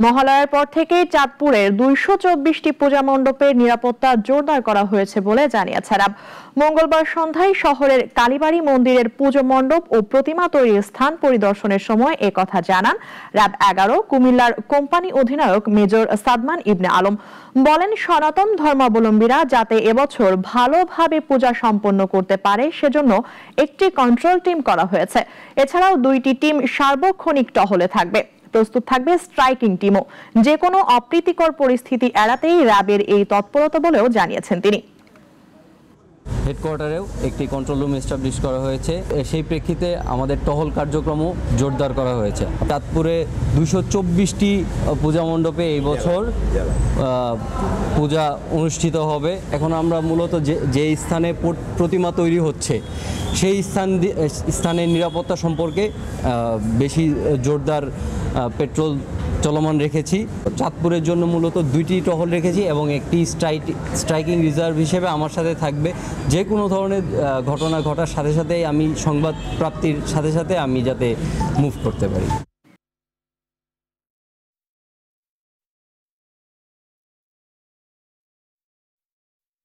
মহালয়ার পর থেকেই চাঁদপুরের ২২৪টি পূজা মণ্ডপের নিরাপত্তা জোরদার করা হয়েছে বলে জানিয়েছে র্যাব। মঙ্গলবার সন্ধ্যায় শহরের কালীবাড়ি মন্দিরের পুজো মণ্ডপ ও প্রতিমা তৈরির স্থান পরিদর্শনের সময় একথা জানান র্যাব ১১ কুমিল্লার কোম্পানি অধিনায়ক মেজর সাদমান ইবনে আলম। বলেন, সনাতন ধর্মাবলম্বীরা যাতে এবছর ভালোভাবে পূজা সম্পন্ন করতে পারে সেজন্য একটি কন্ট্রোল টিম করা হয়েছে। এছাড়াও ২টি টিম সার্বক্ষণিক টহলে থাকবে। প্রস্তুত থাকবে স্ট্রাইকিং টিমও। যে কোনো অপ্রীতিকর পরিস্থিতি এড়াতেই র্যাবের এই তৎপরতা বলেও জানিয়েছেন তিনি। হেডকোয়ার্টারেও একটি কন্ট্রোল রুম এস্টাবলিশ করা হয়েছে। সেই প্রেক্ষিতে আমাদের টহল কার্যক্রমও জোরদার করা হয়েছে। চাঁদপুরে ২২৪টি পূজা মণ্ডপে এই বছর পূজা অনুষ্ঠিত হবে। এখন আমরা মূলত যে স্থানে প্রতিমা তৈরি হচ্ছে সেই স্থানের নিরাপত্তা সম্পর্কে বেশি জোরদার পেট্রোল চলমান রেখেছি। চাঁদপুরের জন্য মূলত 2টি টহল রেখেছি এবং একটি স্ট্রাইকিং রিজার্ভ হিসেবে আমার সাথে থাকবে। যে কোনো ধরনের ঘটনা ঘটার সাথে সাথে আমি সংবাদ প্রাপ্তির সাথে সাথে আমি যাতে মুভ করতে পারি।